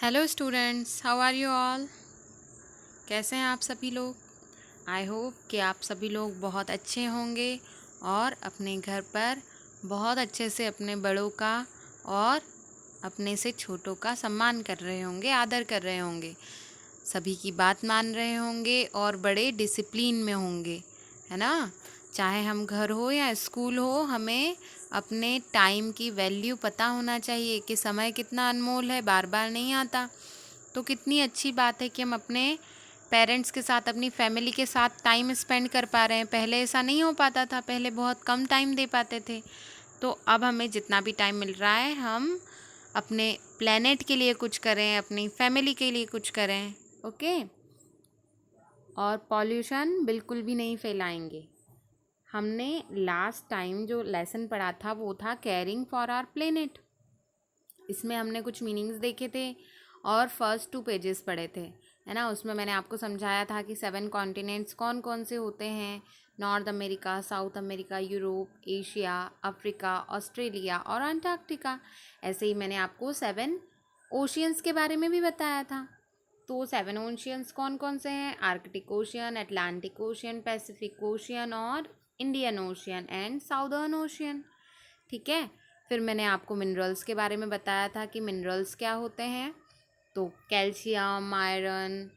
Hello students, how are you all. कैसे हैं आप सभी लोग। आई होप कि आप सभी लोग बहुत अच्छे होंगे और अपने घर पर बहुत अच्छे से अपने बड़ों का और अपने से छोटों का सम्मान कर रहे होंगे, आदर कर रहे होंगे, सभी की बात मान रहे होंगे और बड़े डिसिप्लिन में होंगे, है ना। चाहे हम घर हो या स्कूल हो, हमें अपने टाइम की वैल्यू पता होना चाहिए कि समय कितना अनमोल है, बार बार नहीं आता। तो कितनी अच्छी बात है कि हम अपने पेरेंट्स के साथ, अपनी फैमिली के साथ टाइम स्पेंड कर पा रहे हैं। पहले ऐसा नहीं हो पाता था, पहले बहुत कम टाइम दे पाते थे। तो अब हमें जितना भी टाइम मिल रहा है, हम अपने प्लेनेट के लिए कुछ करें, अपनी फैमिली के लिए कुछ करें। ओके। और पॉल्यूशन बिल्कुल भी नहीं फैलाएंगे। हमने लास्ट टाइम जो लेसन पढ़ा था वो था केयरिंग फॉर आवर प्लेनेट। इसमें हमने कुछ मीनिंग्स देखे थे और फर्स्ट 2 पेजेस पढ़े थे, है ना। उसमें मैंने आपको समझाया था कि 7 कॉन्टिनेंट्स कौन कौन से होते हैं। North America, south America, Europe, Asia, Africa, Australia और अंटार्कटिका। ऐसे ही मैंने आपको 7 ओशियंस के बारे में भी बताया था। तो 7 ओशियंस कौन कौन से हैं? Arctic Ocean, Atlantic Ocean, Pacific Ocean और Indian Ocean and Southern Ocean. ठीक है। फिर मैंने आपको मिनरल्स के बारे में बताया था कि मिनरल्स क्या होते हैं। तो calcium, iron,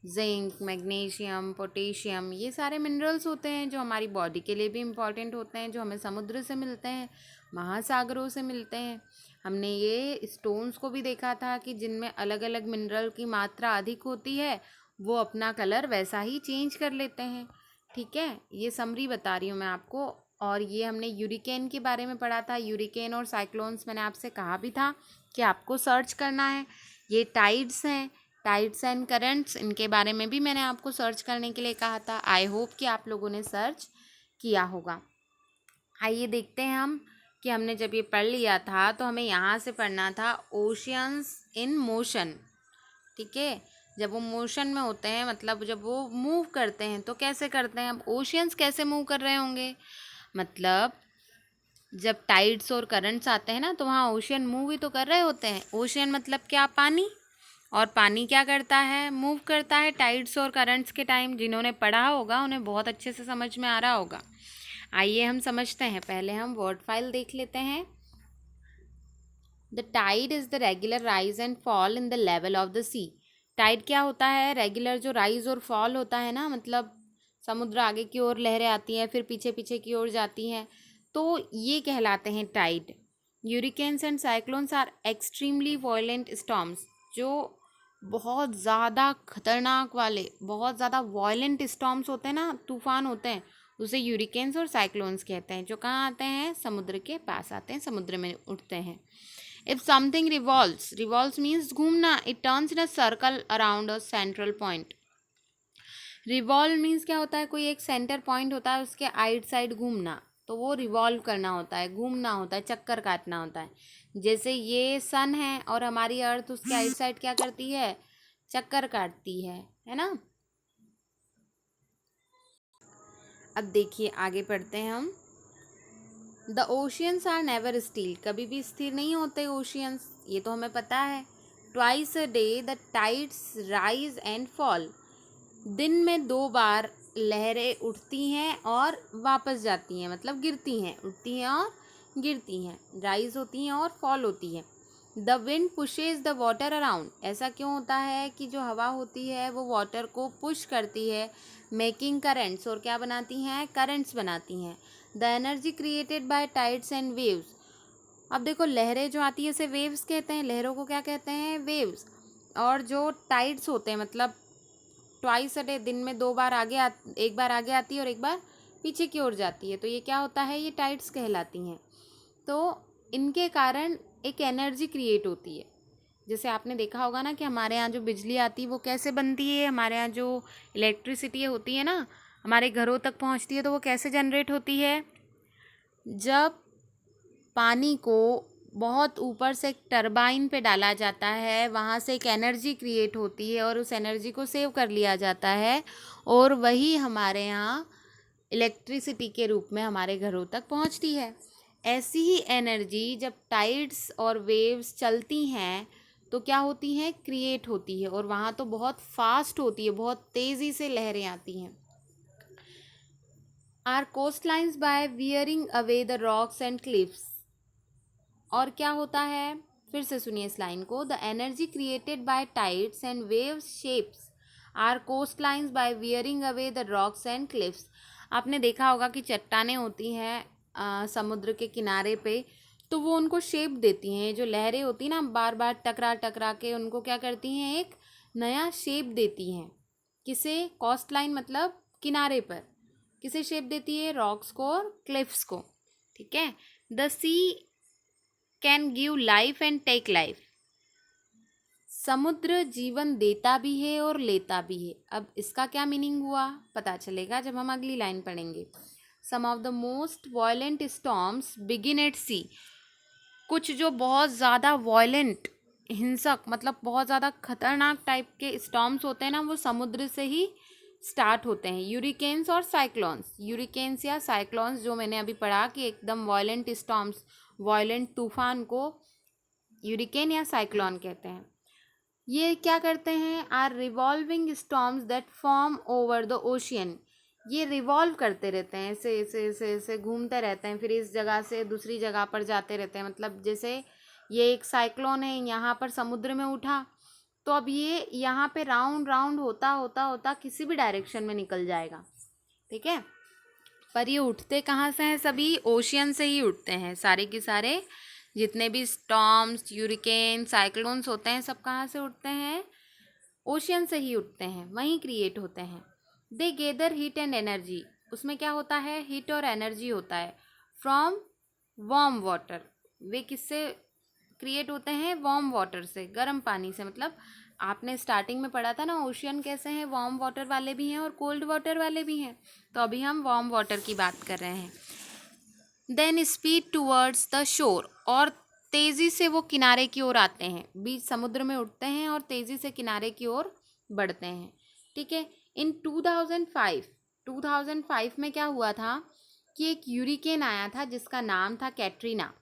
zinc, magnesium, potassium, ये सारे मिनरल्स होते हैं जो हमारी बॉडी के लिए भी इम्पॉर्टेंट होते हैं, जो हमें समुद्र से मिलते हैं, महासागरों से मिलते हैं। हमने ये स्टोन्स को भी देखा था कि जिनमें अलग अलग मिनरल की मात्रा अधिक होती है, वो अपना कलर वैसा ही चेंज कर लेते हैं। ठीक है, ये समरी बता रही हूँ मैं आपको। और ये हमने यूरिकेन के बारे में पढ़ा था। यूरिकेन और साइक्लोन्स मैंने आपसे कहा भी था कि आपको सर्च करना है। ये टाइड्स हैं, टाइड्स एंड करंट्स, इनके बारे में भी मैंने आपको सर्च करने के लिए कहा था। आई होप कि आप लोगों ने सर्च किया होगा। आइए देखते हैं हम कि हमने जब ये पढ़ लिया था तो हमें यहाँ से पढ़ना था ओशियंस इन मोशन। ठीक है। जब वो मोशन में होते हैं, मतलब जब वो मूव करते हैं तो कैसे करते हैं। अब ओशियंस कैसे मूव कर रहे होंगे, मतलब जब टाइड्स और करंट्स आते हैं ना, तो वहाँ ओशियन मूव ही तो कर रहे होते हैं। ओशियन मतलब क्या? पानी। और पानी क्या करता है? मूव करता है टाइड्स और करंट्स के टाइम। जिन्होंने पढ़ा होगा उन्हें बहुत अच्छे से समझ में आ रहा होगा। आइए हम समझते हैं। पहले हम वर्ड फाइल देख लेते हैं। The tide is the regular rise and fall in the level of the sea. Tide क्या होता है? रेगुलर जो राइज और फॉल होता है ना, मतलब समुद्र आगे की ओर लहरें आती हैं, फिर पीछे पीछे की ओर जाती हैं, तो ये कहलाते हैं tide. Hurricanes and cyclones are extremely violent storms. जो बहुत ज़्यादा खतरनाक वाले, बहुत ज़्यादा वॉयलेंट स्टॉर्म्स होते हैं ना, तूफान होते हैं, उसे यूरिकेन्स और साइक्लोन्स कहते हैं। जो कहाँ आते हैं? समुद्र के पास आते हैं, समुद्र में उठते हैं। If something revolves, revolves means घूमना, it turns in a circle around a central point. Revolve means क्या होता है? कोई एक सेंटर पॉइंट होता है, उसके आइट साइड घूमना, तो वो रिवॉल्व करना होता है, घूमना होता है, चक्कर काटना होता है। जैसे ये सन है और हमारी अर्थ उसके आइट साइड क्या करती है? चक्कर काटती है ना। अब देखिए आगे पढ़ते हैं हम। The oceans are never still. कभी भी स्थिर नहीं होते ओशियंस, ये तो हमें पता है। Twice a day the tides rise and fall. दिन में 2 बार लहरें उठती हैं और वापस जाती हैं, मतलब गिरती हैं, उठती हैं और गिरती हैं, राइज होती हैं और फॉल होती हैं। The wind pushes the water around. ऐसा क्यों होता है कि जो हवा होती है वो वाटर को पुश करती है, मेकिंग करेंट्स, और क्या बनाती हैं? करंट्स बनाती हैं। The energy created by tides and waves. अब देखो, लहरें जो आती है इसे वेव्स कहते हैं। लहरों को क्या कहते हैं? वेव्स। और जो टाइड्स होते हैं, मतलब ट्वाइस अ डे, दिन में 2 बार एक बार आगे आती है और एक बार पीछे की ओर जाती है, तो ये क्या होता है? ये टाइड्स कहलाती हैं। तो इनके कारण एक एनर्जी क्रिएट होती है। जैसे आपने देखा होगा ना कि हमारे यहाँ जो बिजली आती है वो कैसे बनती है। हमारे यहाँ जो इलेक्ट्रिसिटी होती है ना, हमारे घरों तक पहुँचती है, तो वो कैसे जनरेट होती है? जब पानी को बहुत ऊपर से एक टरबाइन पे डाला जाता है, वहाँ से एक एनर्जी क्रिएट होती है और उस एनर्जी को सेव कर लिया जाता है, और वही हमारे यहाँ इलेक्ट्रिसिटी के रूप में हमारे घरों तक पहुँचती है। ऐसी ही एनर्जी जब टाइड्स और वेव्स चलती हैं तो क्या होती हैं, क्रिएट होती है, और वहाँ तो बहुत फास्ट होती है, बहुत तेज़ी से लहरें आती हैं। Our coast lines by wearing away the rocks and cliffs. और क्या होता है, फिर से सुनिए इस लाइन को, the energy created by tides and waves shapes our coast lines by wearing away the rocks and cliffs. आपने देखा होगा कि चट्टानें होती हैं समुद्र के किनारे पे, तो वो उनको शेप देती हैं। जो लहरें होती हैं ना, बार बार टकरा टकरा के उनको क्या करती हैं, एक नया शेप देती हैं। किसे, कोस्ट लाइन मतलब किनारे पर, किसे शेप देती है, रॉक्स को और क्लिफ्स को। ठीक है। The sea can give life and take life. समुद्र जीवन देता भी है और लेता भी है। अब इसका क्या मीनिंग हुआ पता चलेगा जब हम अगली लाइन पढ़ेंगे। Some of the most violent storms begin at sea. कुछ जो बहुत ज़्यादा वायलेंट, हिंसक, मतलब बहुत ज़्यादा खतरनाक टाइप के स्टॉर्म्स होते हैं ना, वो समुद्र से ही स्टार्ट होते हैं। यूरिकेन्स और साइक्लोन्स, यूरिकेन्स या साइक्लोन्स जो मैंने अभी पढ़ा कि एकदम वायलेंट स्टॉर्म्स, वायलेंट तूफान को यूरिकेन या साइक्लोन कहते हैं। ये क्या करते हैं, are revolving storms that form over the ocean. ये रिवॉल्व करते रहते हैं, ऐसे ऐसे ऐसे ऐसे घूमते रहते हैं, फिर इस जगह से दूसरी जगह पर जाते रहते हैं। मतलब जैसे ये एक साइक्लोन है, यहाँ पर समुद्र में उठा, तो अब ये यहाँ पे राउंड राउंड होता होता होता किसी भी डायरेक्शन में निकल जाएगा। ठीक है। पर ये उठते कहाँ से हैं, सभी ओशियन से ही उठते हैं। सारे के सारे जितने भी स्टॉर्म्स, यूरिकेन, साइक्लोन्स होते हैं, सब कहाँ से उठते हैं, ओशियन से ही उठते हैं, वहीं क्रिएट होते हैं। दे गेदर हीट एंड एनर्जी। उसमें क्या होता है, हीट और एनर्जी होता है। From warm water. वे किससे क्रिएट होते हैं, वार्म वाटर से, गर्म पानी से। मतलब आपने स्टार्टिंग में पढ़ा था ना, ओशियन कैसे हैं, वार्म वाटर वाले भी हैं और कोल्ड वाटर वाले भी हैं। तो अभी हम वार्म वाटर की बात कर रहे हैं। Then speed towards the shore. और तेज़ी से वो किनारे की ओर आते हैं, बीच समुद्र में उठते हैं और तेज़ी से किनारे की ओर बढ़ते हैं। ठीक है। इन 2005 में क्या हुआ था कि एक यूरिकेन आया था जिसका नाम था कैटरीना,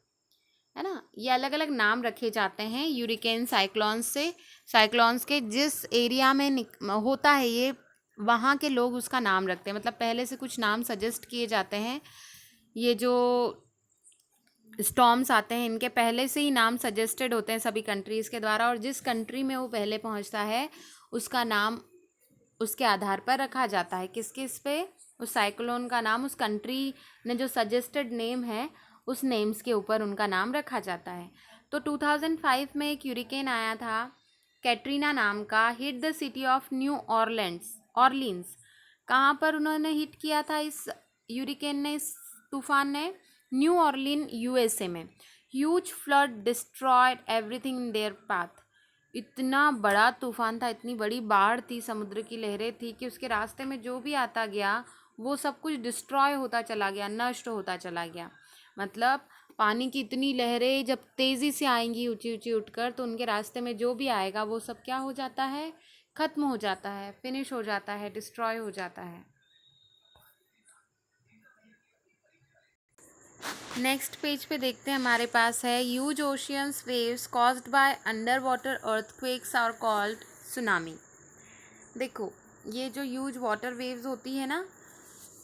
है ना। ये अलग अलग नाम रखे जाते हैं यूरिकेन साइक्लोन्स से। साइक्लोन्स के जिस एरिया में होता है ये, वहाँ के लोग उसका नाम रखते हैं। मतलब पहले से कुछ नाम सजेस्ट किए जाते हैं। ये जो स्टॉर्म्स आते हैं इनके पहले से ही नाम सजेस्टेड होते हैं सभी कंट्रीज़ के द्वारा, और जिस कंट्री में वो पहले पहुंचता है उसका नाम उसके आधार पर रखा जाता है। किस किस पे, उस साइक्लोन का नाम, उस कंट्री ने जो सजेस्टेड नेम है उस नेम्स के ऊपर उनका नाम रखा जाता है। तो 2005 में एक यूरिकेन आया था कैटरीना नाम का, hit the city of new Orleans. कहाँ पर उन्होंने हिट किया था इस यूरिकेन ने, इस तूफान ने, न्यू ऑर्लिन यूएसए में। Huge flood destroyed everything in their path. इतना बड़ा तूफान था, इतनी बड़ी बाढ़ थी, समुद्र की लहरें थी कि उसके रास्ते में जो भी आता गया वो सब कुछ डिस्ट्रॉय होता चला गया, नष्ट होता चला गया। मतलब पानी की इतनी लहरें जब तेज़ी से आएंगी ऊंची ऊंची उठकर, तो उनके रास्ते में जो भी आएगा वो सब क्या हो जाता है, ख़त्म हो जाता है, फिनिश हो जाता है, डिस्ट्रॉय हो जाता है। नेक्स्ट पेज पे देखते हैं, हमारे पास है huge oceans waves caused by under water earthquakes are called tsunami. देखो ये जो ह्यूज वाटर वेव्स होती है ना,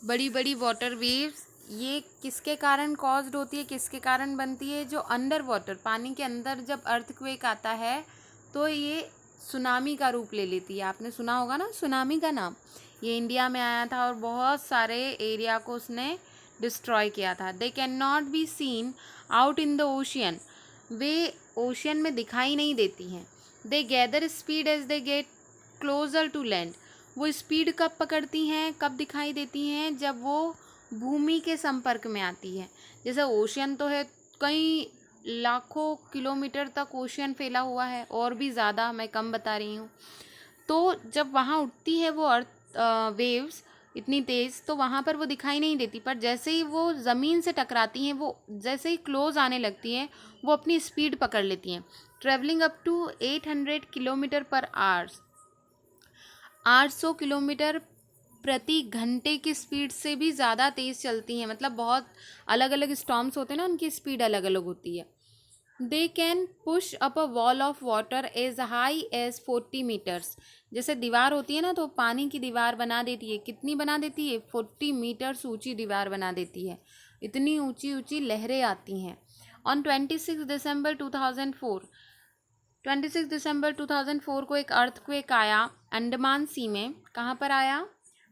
बड़ी बड़ी वाटर वेव्स, ये किसके कारण कॉज्ड होती है, किसके कारण बनती है, जो अंडर वाटर, पानी के अंदर जब अर्थक्वेक आता है तो ये सुनामी का रूप ले लेती है। आपने सुना होगा ना सुनामी का नाम। ये इंडिया में आया था और बहुत सारे एरिया को उसने डिस्ट्रॉय किया था। They can not be seen out in the ocean. वे ओशियन में दिखाई नहीं देती हैं। They gather speed as they get closer to land. वो स्पीड कब पकड़ती हैं, कब दिखाई देती हैं, जब वो भूमि के संपर्क में आती है। जैसे ओशियन तो है, कई लाखों किलोमीटर तक ओशियन फैला हुआ है, और भी ज़्यादा, मैं कम बता रही हूँ। तो जब वहाँ उठती है वो अर्थ वेव्स इतनी तेज़, तो वहाँ पर वो दिखाई नहीं देती, पर जैसे ही वो ज़मीन से टकराती हैं, वो जैसे ही क्लोज आने लगती हैं, वो अपनी स्पीड पकड़ लेती हैं। Travelling up to 800 kilometre per hours. 800 kilometre प्रति घंटे की स्पीड से भी ज़्यादा तेज़ चलती हैं। मतलब बहुत अलग अलग स्टॉर्म्स होते हैं ना, उनकी स्पीड अलग अलग होती है। They can push up a wall of water as high as 40 metres. जैसे दीवार होती है ना, तो पानी की दीवार बना देती है। कितनी बना देती है? 40 मीटर्स ऊंची दीवार बना देती है। इतनी ऊंची ऊंची लहरें आती हैं। ऑन 26 दिसंबर 2004 को एक अर्थक्वेक आया अंडमान सी में। कहाँ पर आया?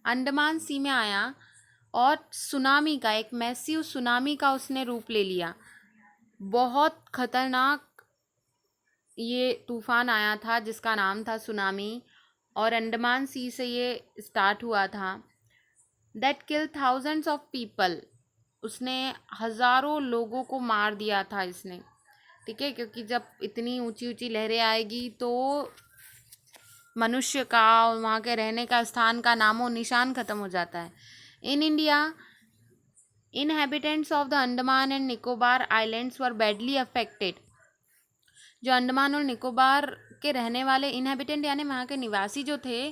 अंडमान सी में आया। और सुनामी का, एक मैसिव सुनामी का उसने रूप ले लिया। बहुत खतरनाक ये तूफान आया था जिसका नाम था सुनामी, और अंडमान सी से ये स्टार्ट हुआ था। That kill thousands of people. उसने हज़ारों लोगों को मार दिया था इसने। ठीक है, क्योंकि जब इतनी ऊंची ऊंची लहरें आएगी तो मनुष्य का और वहाँ के रहने का स्थान का नामो निशान ख़त्म हो जाता है। In India, inhabitants of the Andaman and Nicobar Islands were badly affected। जो अंडमान और निकोबार के रहने वाले इनहेबिटेंट यानी वहाँ के निवासी जो थे,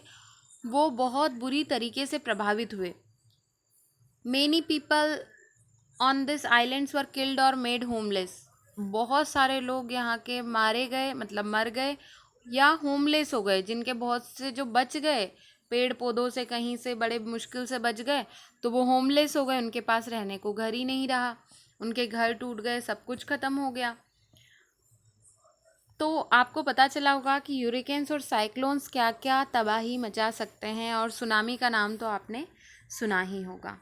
वो बहुत बुरी तरीके से प्रभावित हुए। Many people on this islands were killed और मेड होमलेस। बहुत सारे लोग यहाँ के मारे गए, मतलब मर गए या होमलेस हो गए। जिनके बहुत से जो बच गए, पेड़ पौधों से कहीं से बड़े मुश्किल से बच गए, तो वो होमलेस हो गए। उनके पास रहने को घर ही नहीं रहा, उनके घर टूट गए, सब कुछ ख़त्म हो गया। तो आपको पता चला होगा कि यूरिकेन्स और साइक्लोन्स क्या क्या तबाही मचा सकते हैं, और सुनामी का नाम तो आपने सुना ही होगा।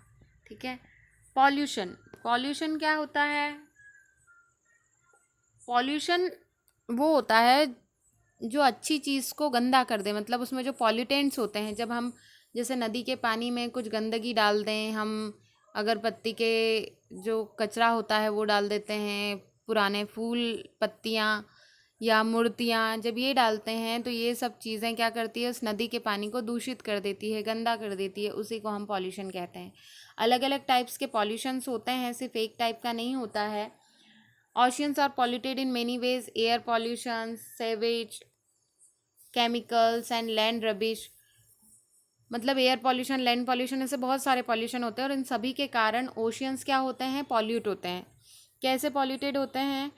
ठीक है। पॉल्यूशन, पॉल्यूशन क्या होता है? पॉल्यूशन वो होता है जो अच्छी चीज़ को गंदा कर दे, मतलब उसमें जो पॉल्यूटेंट्स होते हैं। जब हम जैसे नदी के पानी में कुछ गंदगी डाल दें, हम अगरबत्ती के जो कचरा होता है वो डाल देते हैं, पुराने फूल पत्तियाँ या मूर्तियाँ जब ये डालते हैं, तो ये सब चीज़ें क्या करती है? उस नदी के पानी को दूषित कर देती है, गंदा कर देती है। उसी को हम पॉल्यूशन कहते हैं। अलग अलग टाइप्स के पॉल्यूशंस होते हैं, सिर्फ एक टाइप का नहीं होता है। Oceans are polluted in many ways: air pollution, sewage, chemicals and land rubbish। मतलब एयर पॉल्यूशन, लैंड पॉल्यूशन, ऐसे बहुत सारे पॉल्यूशन होते हैं, और इन सभी के कारण ओशियंस क्या होते हैं? पॉल्यूट होते हैं। कैसे पॉल्यूटेड होते हैं?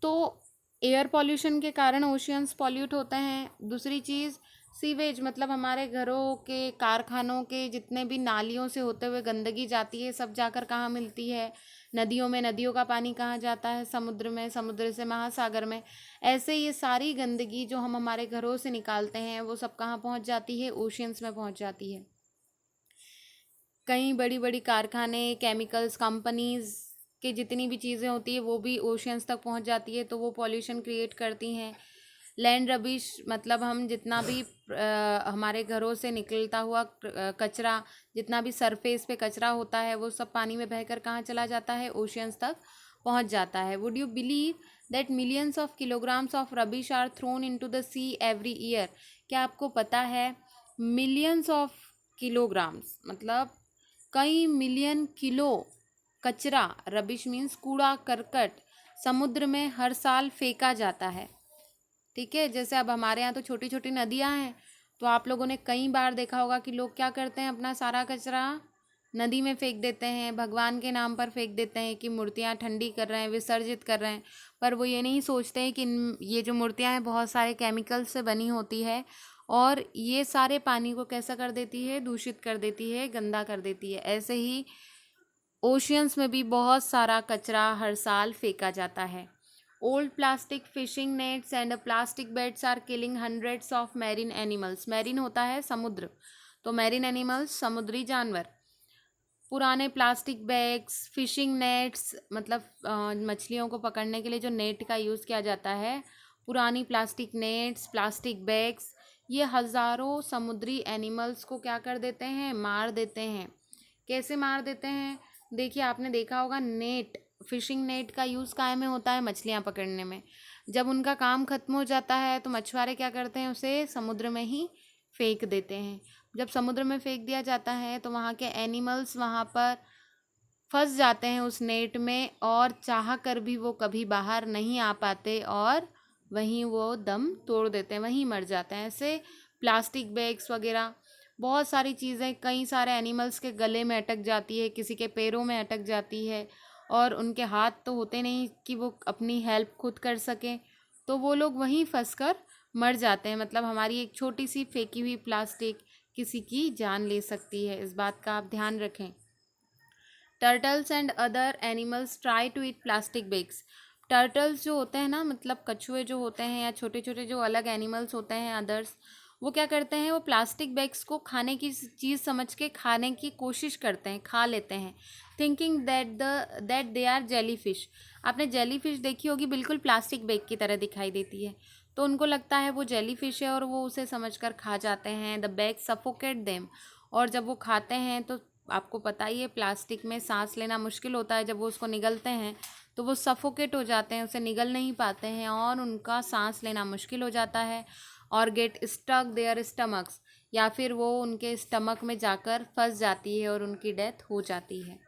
तो एयर पॉल्यूशन के कारण ओशियंस पॉल्यूट होते हैं। दूसरी चीज़ सीवेज, मतलब हमारे घरों के, कारखानों के जितने भी नालियों से होते हुए गंदगी जाती है, सब जाकर कहाँ मिलती है? नदियों में। नदियों का पानी कहाँ जाता है? समुद्र में। समुद्र से महासागर में। ऐसे ये सारी गंदगी जो हम हमारे घरों से निकालते हैं, वो सब कहाँ पहुँच जाती है? ओशियंस में पहुँच जाती है। कई बड़ी बड़ी कारखाने, केमिकल्स कंपनीज के जितनी भी चीज़ें होती है वो भी ओशियंस तक पहुंच जाती है, तो वो पॉल्यूशन क्रिएट करती हैं। लैंड रबिश, मतलब हम जितना भी हमारे घरों से निकलता हुआ कचरा, जितना भी सरफेस पे कचरा होता है, वो सब पानी में बहकर कहाँ चला जाता है? ओशियंस तक पहुंच जाता है। Would you believe that millions of kilograms of rubbish are thrown into the sea every year? क्या आपको पता है मिलियंस ऑफ किलोग्राम्स, मतलब कई मिलियन किलो कचरा, रबिश मीन्स कूड़ा करकट, समुद्र में हर साल फेंका जाता है। ठीक है। जैसे अब हमारे यहाँ तो छोटी छोटी नदियाँ हैं, तो आप लोगों ने कई बार देखा होगा कि लोग क्या करते हैं? अपना सारा कचरा नदी में फेंक देते हैं, भगवान के नाम पर फेंक देते हैं कि मूर्तियाँ ठंडी कर रहे हैं, विसर्जित कर रहे हैं। पर वो ये नहीं सोचते हैं कि ये जो मूर्तियाँ हैं बहुत सारे केमिकल्स से बनी होती है, और ये सारे पानी को कैसा कर देती है? दूषित कर देती है, गंदा कर देती है। ऐसे ही ओशियंस में भी बहुत सारा कचरा हर साल फेंका जाता है। Old plastic fishing nets and plastic beds are killing hundreds of marine animals. Marine होता है समुद्र, तो मैरीन एनिमल्स समुद्री जानवर। पुराने प्लास्टिक बैग्स, फिशिंग नेट्स, मतलब मछलियों को पकड़ने के लिए जो नेट का यूज़ किया जाता है, पुरानी प्लास्टिक नेट्स, प्लास्टिक बैग्स, ये हज़ारों समुद्री एनिमल्स को क्या कर देते हैं? मार देते हैं। कैसे मार देते हैं? देखिए, आपने देखा होगा नेट, फिशिंग नेट का यूज़ काय में होता है? मछलियाँ पकड़ने में। जब उनका काम ख़त्म हो जाता है तो मछुआरे क्या करते हैं? उसे समुद्र में ही फेंक देते हैं। जब समुद्र में फेंक दिया जाता है तो वहाँ के एनिमल्स वहाँ पर फंस जाते हैं उस नेट में, और चाह कर भी वो कभी बाहर नहीं आ पाते, और वहीं वो दम तोड़ देते हैं, वहीं मर जाते हैं। ऐसे प्लास्टिक बैग्स वगैरह बहुत सारी चीज़ें कई सारे एनिमल्स के गले में अटक जाती है, किसी के पैरों में अटक जाती है, और उनके हाथ तो होते नहीं कि वो अपनी हेल्प खुद कर सकें, तो वो लोग वहीं फंस कर मर जाते हैं। मतलब हमारी एक छोटी सी फेंकी हुई प्लास्टिक किसी की जान ले सकती है, इस बात का आप ध्यान रखें। Turtles and other animals try to eat plastic bags. Turtles जो होते हैं ना, मतलब कछुए जो होते हैं या छोटे छोटे जो अलग एनिमल्स होते हैं अदर्स, वो क्या करते हैं, वो प्लास्टिक बैग्स को खाने की चीज़ समझ के खाने की कोशिश करते हैं, खा लेते हैं, thinking that they are jelly fish. आपने जेली फिश देखी होगी, बिल्कुल प्लास्टिक बैग की तरह दिखाई देती है, तो उनको लगता है वो जेली फिश है और वो उसे समझकर खा जाते हैं। The bag suffocate them. और जब वो खाते हैं तो आपको पता ही है प्लास्टिक में सांस लेना मुश्किल होता है, जब वो उसको निगलते हैं तो वो सफोकेट हो जाते हैं, उसे निगल नहीं पाते हैं और उनका सांस लेना मुश्किल हो जाता है। और गेट स्टक देयर स्टमक्स, या फिर वो उनके स्टमक में जाकर फंस जाती है और उनकी डेथ हो जाती है।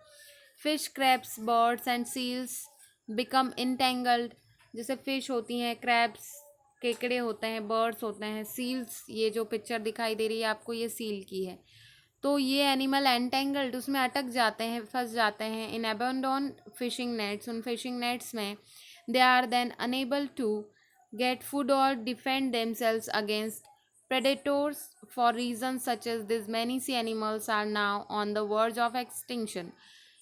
Fish, crabs, birds and seals become entangled. जैसे फिश होती हैं, क्रैब्स केकड़े होते हैं, बर्ड्स होते हैं, सील्स, ये जो पिक्चर दिखाई दे रही है आपको ये सील की है, तो ये एनिमल एंटेंगल्ड, उसमें अटक जाते हैं, फंस जाते हैं। इन अबैंडन फिशिंग नेट्स, उन फिशिंग नेट्स में। They are then enable to get food और defend themselves against predators. For reasons such as this, many sea animals are now on the verge of extinction.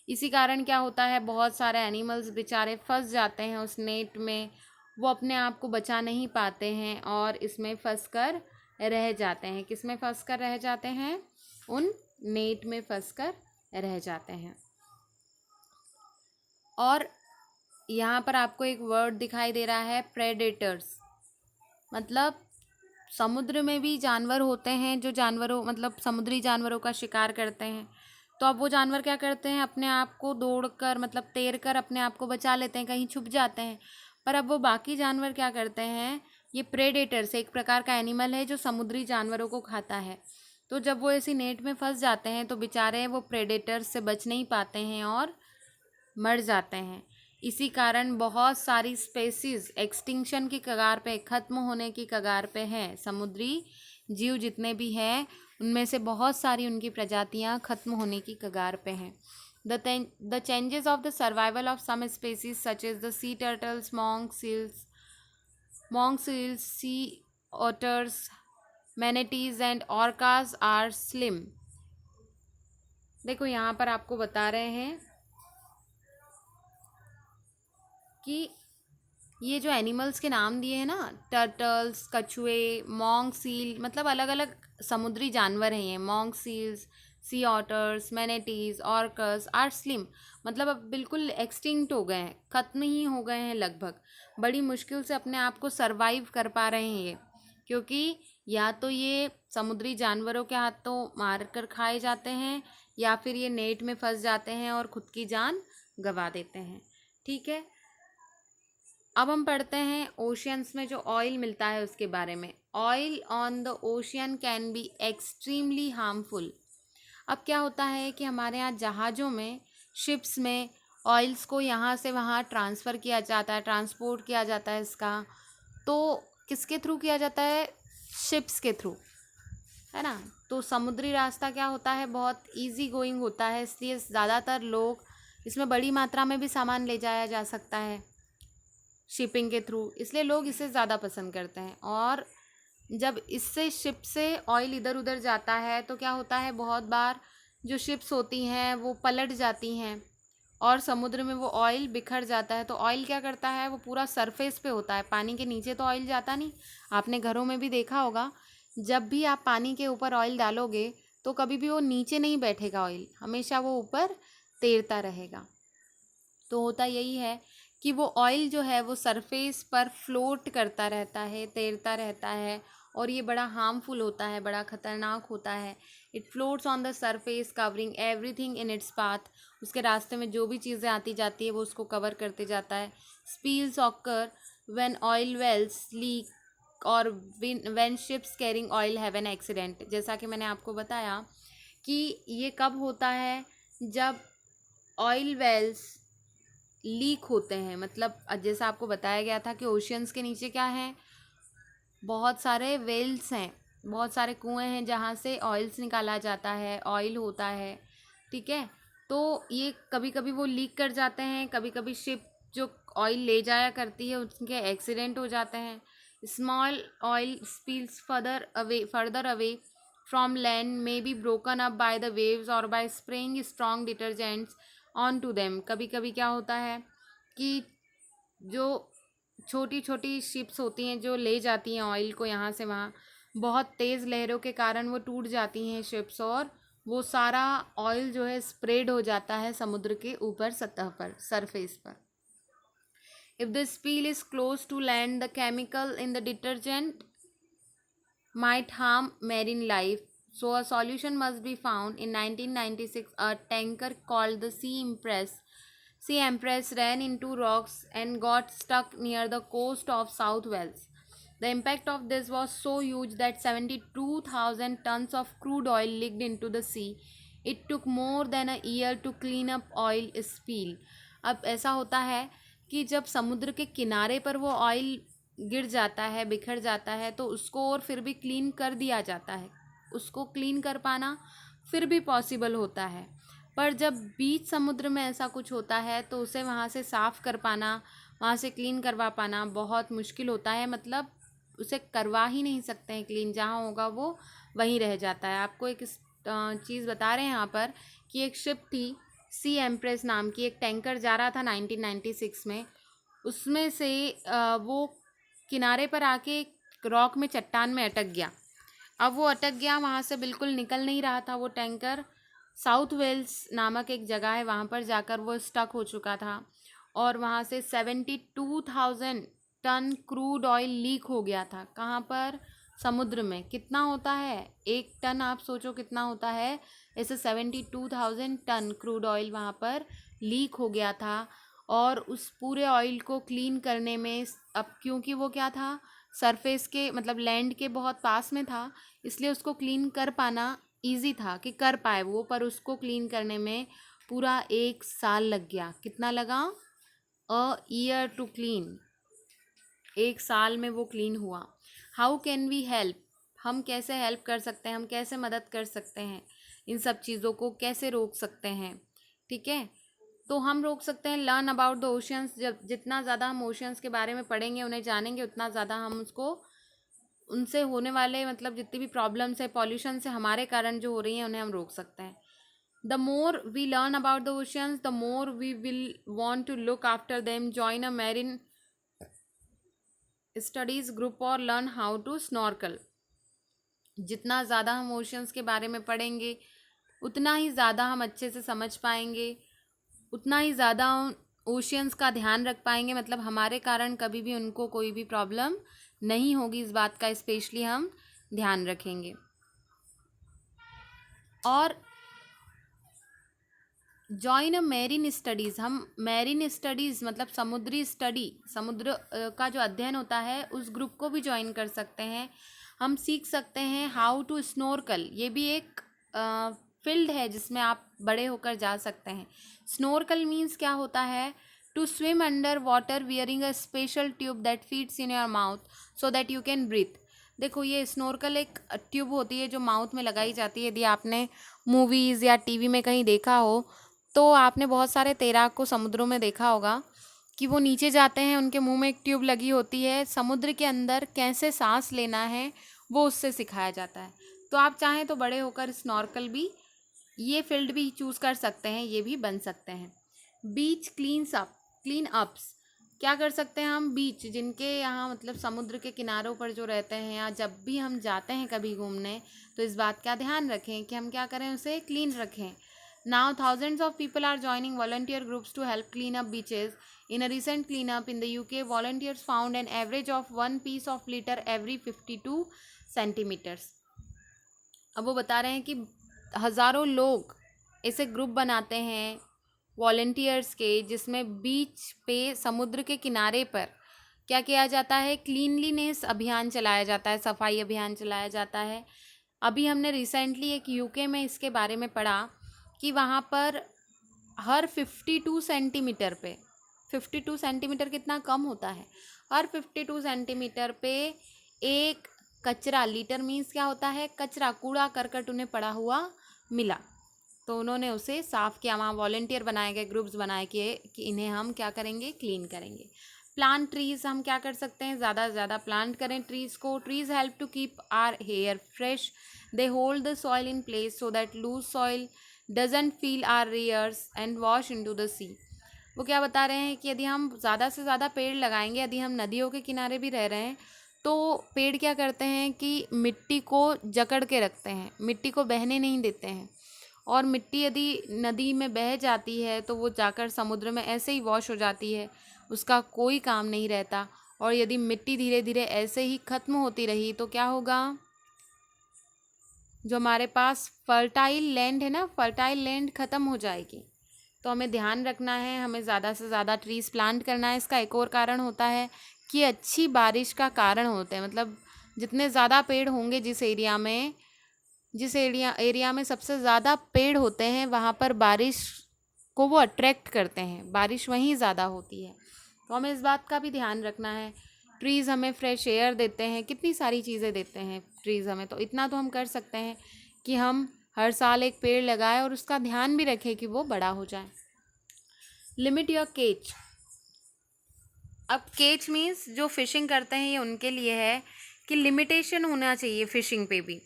इसी कारण क्या होता है, बहुत सारे एनिमल्स बेचारे फंस जाते हैं उस नेट में, वो अपने आप को बचा नहीं पाते हैं और इसमें फंस कर रह जाते हैं। किस में फंस कर रह जाते हैं, उन नेट में फंस कर रह जाते हैं। और यहाँ पर आपको एक वर्ड दिखाई दे रहा है, प्रेडेटर्स। मतलब समुद्र में भी जानवर होते हैं जो जानवरों, मतलब समुद्री जानवरों का शिकार करते हैं, तो अब वो जानवर क्या करते हैं, अपने आप को दौड़कर, मतलब तैरकर अपने आप को बचा लेते हैं, कहीं छुप जाते हैं। पर अब वो बाकी जानवर क्या करते हैं, ये प्रेडेटर्स एक प्रकार का एनिमल है जो समुद्री जानवरों को खाता है, तो जब वो ऐसी नेट में फंस जाते हैं तो बेचारे वो प्रेडेटर्स से बच नहीं पाते हैं और मर जाते हैं। इसी कारण बहुत सारी स्पेसीज एक्सटिंक्शन की कगार पे, ख़त्म होने की कगार पे हैं। समुद्री जीव जितने भी हैं उनमें से बहुत सारी उनकी प्रजातियां ख़त्म होने की कगार पे हैं। The changes of the survival of some species such as the sea turtles, monk seals, sea otters, manatees and orcas are slim। देखो यहाँ पर आपको बता रहे हैं कि ये जो एनिमल्स के नाम दिए हैं ना, टर्टल्स, कछुए, मॉन्क सील, मतलब अलग अलग समुद्री जानवर हैं ये। Monk seals, sea otters, manatees, orcas are slim, मतलब अब बिल्कुल एक्सटिंक्ट हो गए हैं, ख़त्म ही हो गए हैं लगभग। बड़ी मुश्किल से अपने आप को सरवाइव कर पा रहे हैं ये, क्योंकि या तो ये समुद्री जानवरों के हाथों मार कर खाए जाते हैं या फिर ये नेट में फंस जाते हैं और खुद की जान गंवा देते हैं। ठीक है, अब हम पढ़ते हैं ओशियंस में जो ऑयल मिलता है उसके बारे में। Oil on the ocean can be extremely harmful. अब क्या होता है कि हमारे यहाँ जहाज़ों में, शिप्स में ऑयल्स को यहाँ से वहाँ ट्रांसफ़र किया जाता है, ट्रांसपोर्ट किया जाता है इसका, तो किसके थ्रू किया जाता है, शिप्स के थ्रू, है ना। तो समुद्री रास्ता क्या होता है, बहुत इजी गोइंग होता है, इसलिए ज़्यादातर लोग इसमें बड़ी मात्रा में भी सामान ले जाया जा सकता है शिपिंग के थ्रू, इसलिए लोग इसे ज़्यादा पसंद करते हैं। और जब इससे शिप से ऑयल इधर उधर जाता है तो क्या होता है, बहुत बार जो शिप्स होती हैं वो पलट जाती हैं और समुद्र में वो ऑयल बिखर जाता है। तो ऑयल क्या करता है, वो पूरा सरफेस पे होता है, पानी के नीचे तो ऑयल जाता नहीं। आपने घरों में भी देखा होगा, जब भी आप पानी के ऊपर ऑयल डालोगे तो कभी भी वो नीचे नहीं बैठेगा ऑयल, हमेशा वो ऊपर तैरता रहेगा। तो होता यही है कि वो ऑयल जो है वो सरफेस पर फ्लोट करता रहता है, तैरता रहता है, और ये बड़ा हार्मफुल होता है, बड़ा ख़तरनाक होता है। It floats on the surface covering everything in its path. उसके रास्ते में जो भी चीज़ें आती जाती है वो उसको कवर करते जाता है। Spills occur when oil wells leak और when ships carrying oil have an accident. जैसा कि मैंने आपको बताया कि ये कब होता है, जब ऑयल वेल्स लीक होते हैं। मतलब जैसा आपको बताया गया था कि ओशियंस के नीचे क्या है, बहुत सारे वेल्स हैं, बहुत सारे कुएं हैं जहाँ से ऑयल्स निकाला जाता है, ऑयल होता है, ठीक है। तो ये कभी कभी वो लीक कर जाते हैं, कभी कभी शिप जो ऑयल ले जाया करती है उनके एक्सीडेंट हो जाते हैं। Small oil spills further away from land may be broken up by the waves और by spraying strong detergents on to them. कभी कभी क्या होता है कि जो छोटी छोटी शिप्स होती हैं जो ले जाती हैं ऑयल को यहाँ से वहाँ, बहुत तेज़ लहरों के कारण वो टूट जाती हैं शिप्स, और वो सारा ऑयल जो है स्प्रेड हो जाता है समुद्र के ऊपर सतह पर, सरफेस पर। If the spill is close to land the chemical in the detergent might harm marine life, so a solution must be found. In 1996, a tanker called the Sea Empress ran into rocks and got stuck near the coast of South Wales. The impact of this was so huge that 72,000 tons of crude oil leaked into the sea. It took more than a year to clean up oil spill. अब ऐसा होता है कि जब समुद्र के किनारे पर वो ऑयल गिर जाता है, बिखर जाता है, तो उसको और फिर भी क्लीन कर दिया जाता है। उसको क्लीन कर पाना फिर भी पॉसिबल होता है, पर जब बीच समुद्र में ऐसा कुछ होता है तो उसे वहाँ से साफ़ कर पाना, वहाँ से क्लीन करवा पाना बहुत मुश्किल होता है। मतलब उसे करवा ही नहीं सकते हैं क्लीन, जहाँ होगा वो वहीं रह जाता है। आपको एक चीज़ बता रहे हैं यहाँ पर कि एक शिप थी सी एम्प्रेस नाम की, एक टैंकर जा रहा था 1996 में, उसमें से वो किनारे पर आके एक रॉक में, चट्टान में अटक गया। अब वो अटक गया, वहाँ से बिल्कुल निकल नहीं रहा था वो टैंकर। साउथ वेल्स नामक एक जगह है, वहाँ पर जाकर वो स्टक हो चुका था, और वहाँ से 72,000 टन क्रूड ऑयल लीक हो गया था। कहाँ पर? समुद्र में। कितना होता है एक टन? आप सोचो कितना होता है। ऐसे 72,000 टन क्रूड ऑयल वहाँ पर लीक हो गया था, और उस पूरे ऑयल को क्लीन करने में, अब क्योंकि वो क्या था, सरफेस के मतलब लैंड के बहुत पास में था, इसलिए उसको क्लीन कर पाना इजी था कि कर पाए वो, पर उसको क्लीन करने में पूरा 1 साल लग गया। कितना लगा? A year to clean. 1 साल में वो क्लीन हुआ। How can we help? हम कैसे हेल्प कर सकते हैं, हम कैसे मदद कर सकते हैं, इन सब चीज़ों को कैसे रोक सकते हैं? ठीक है, तो हम रोक सकते हैं लर्न अबाउट द ओशियंस। जब जितना ज़्यादा हम ओशियंस के बारे में पढ़ेंगे, उन्हें जानेंगे, उतना ज़्यादा हम उसको, उनसे होने वाले मतलब जितनी भी प्रॉब्लम्स है पॉल्यूशन से हमारे कारण जो हो रही हैं, उन्हें हम रोक सकते हैं। The more we learn about the oceans the more we will want to look after them, join a marine studies group और लर्न हाउ टू स्नॉर्कल। जितना ज़्यादा हम ओशियंस के बारे में पढ़ेंगे, उतना ही ज़्यादा हम अच्छे से समझ पाएंगे, उतना ही ज़्यादा ओशियंस का ध्यान रख पाएंगे। मतलब हमारे कारण कभी भी उनको कोई भी प्रॉब्लम नहीं होगी, इस बात का स्पेशली हम ध्यान रखेंगे। और जॉइन अ मैरीन स्टडीज़, हम मैरीन स्टडीज़ मतलब समुद्री स्टडी, समुद्र का जो अध्ययन होता है, उस ग्रुप को भी ज्वाइन कर सकते हैं। हम सीख सकते हैं हाउ टू स्नोरकल, ये भी एक फील्ड है जिसमें आप बड़े होकर जा सकते हैं। स्नोरकल मीन्स क्या होता है? To swim under water wearing a special tube that feeds in your mouth so that you can breathe. देखो, ये स्नोरकल एक ट्यूब होती है जो माउथ में लगाई जाती है। यदि आपने मूवीज़ या टीवी में कहीं देखा हो, तो आपने बहुत सारे तैराक को समुद्रों में देखा होगा कि वो नीचे जाते हैं, उनके मुंह में एक ट्यूब लगी होती है, समुद्र के अंदर कैसे सांस लेना है वो उससे सिखाया जाता है। तो आप चाहें तो बड़े होकर स्नॉर्कल भी, ये फील्ड भी चूज़ कर सकते हैं, ये भी बन सकते हैं। बीच क्लीन अप्स, क्या कर सकते हैं हम? बीच, जिनके यहाँ मतलब समुद्र के किनारों पर जो रहते हैं, या जब भी हम जाते हैं कभी घूमने, तो इस बात का ध्यान रखें कि हम क्या करें, उसे क्लीन रखें। Now thousands of people are joining volunteer groups to help clean up beaches. In a recent cleanup in the UK, volunteers found an average of 1 piece of litter every 52 centimeters. अब वो बता रहे हैं कि हज़ारों लोग ऐसे ग्रुप बनाते हैं वॉलंटियर्स के, जिसमें बीच पे, समुद्र के किनारे पर क्या किया जाता है? क्लीनलीनेस अभियान चलाया जाता है, सफाई अभियान चलाया जाता है। अभी हमने रिसेंटली एक यूके में इसके बारे में पढ़ा कि वहाँ पर हर 52 सेंटीमीटर पे, 52 सेंटीमीटर कितना कम होता है, हर 52 सेंटीमीटर पे एक कचरा, लीटर मीन्स क्या होता है? कचरा, कूड़ा करकट उन्हें पड़ा हुआ मिला। तो उन्होंने उसे साफ़ किया, वहाँ वॉलंटियर बनाए गए, ग्रुप्स बनाए कि इन्हें हम क्या करेंगे, क्लीन करेंगे। प्लांट ट्रीज़, हम क्या कर सकते हैं, ज़्यादा से ज़्यादा प्लांट करें ट्रीज़ को। Trees help to keep our air fresh, they hold the soil in place so that loose soil doesn't fill our rivers and wash into the sea. वो क्या बता रहे हैं कि यदि हम ज़्यादा से ज़्यादा पेड़ लगाएंगे, यदि हम नदियों के किनारे भी रह रहे हैं, तो पेड़ क्या करते हैं कि मिट्टी को जकड़ के रखते हैं, मिट्टी को बहने नहीं देते हैं। और मिट्टी यदि नदी में बह जाती है तो वो जाकर समुद्र में ऐसे ही वॉश हो जाती है, उसका कोई काम नहीं रहता। और यदि मिट्टी धीरे धीरे ऐसे ही ख़त्म होती रही तो क्या होगा, जो हमारे पास फर्टाइल लैंड है ना, फर्टाइल लैंड ख़त्म हो जाएगी। तो हमें ध्यान रखना है, हमें ज़्यादा से ज़्यादा ट्रीज़ प्लांट करना है। इसका एक और कारण होता है कि अच्छी बारिश का कारण होते हैं, मतलब जितने ज़्यादा पेड़ होंगे जिस एरिया में सबसे ज़्यादा पेड़ होते हैं वहाँ पर बारिश को वो अट्रैक्ट करते हैं, बारिश वहीं ज़्यादा होती है। तो हमें इस बात का भी ध्यान रखना है। ट्रीज़ हमें फ्रेश एयर देते हैं, कितनी सारी चीज़ें देते हैं ट्रीज़ हमें। तो इतना तो हम कर सकते हैं कि हम हर साल एक पेड़ लगाएं और उसका ध्यान भी रखें कि वो बड़ा हो जाए। लिमिट योर केच। अब केच मीन्स जो फिशिंग करते हैं ये उनके लिए है कि लिमिटेशन होना चाहिए फिशिंग पे भी।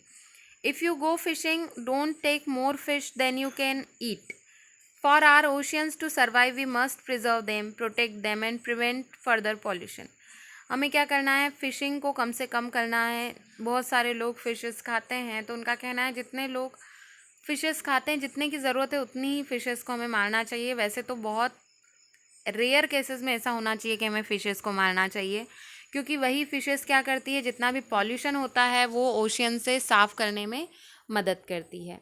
If you go fishing don't take more fish than you can eat. For our oceans to survive we must preserve them, protect them and prevent further pollution. हमें क्या करना है, फ़िशिंग को कम से कम करना है। बहुत सारे लोग फ़िशेस खाते हैं, तो उनका कहना है जितने लोग फ़िशेस खाते हैं, जितने की ज़रूरत है उतनी ही फ़िशेस को हमें मारना चाहिए। वैसे तो बहुत रेयर केसेस में ऐसा होना चाहिए कि हमें फ़िशेस को मारना चाहिए, क्योंकि वही फ़िशेस क्या करती है, जितना भी पॉल्यूशन होता है वो ओशियन से साफ़ करने में मदद करती है।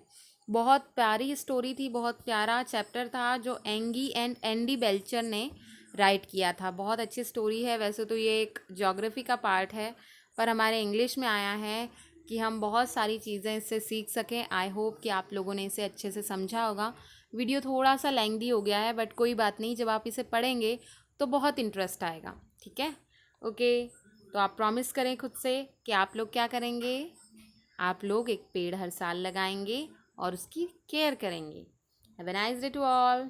बहुत प्यारी स्टोरी थी, बहुत प्यारा चैप्टर था जो एंगी एंड एंडी बेल्चर ने राइट किया था। बहुत अच्छी स्टोरी है। वैसे तो ये एक ज्योग्राफी का पार्ट है, पर हमारे इंग्लिश में आया है कि हम बहुत सारी चीज़ें इससे सीख सकें। आई होप कि आप लोगों ने इसे अच्छे से समझा होगा। वीडियो थोड़ा सा लेंथी हो गया है, बट कोई बात नहीं, जब आप इसे पढ़ेंगे तो बहुत इंटरेस्ट आएगा। ठीक है, ओके। तो आप प्रॉमिस करें खुद से कि आप लोग क्या करेंगे, आप लोग एक पेड़ हर साल लगाएंगे और उसकी केयर करेंगे। Have a nice day to all.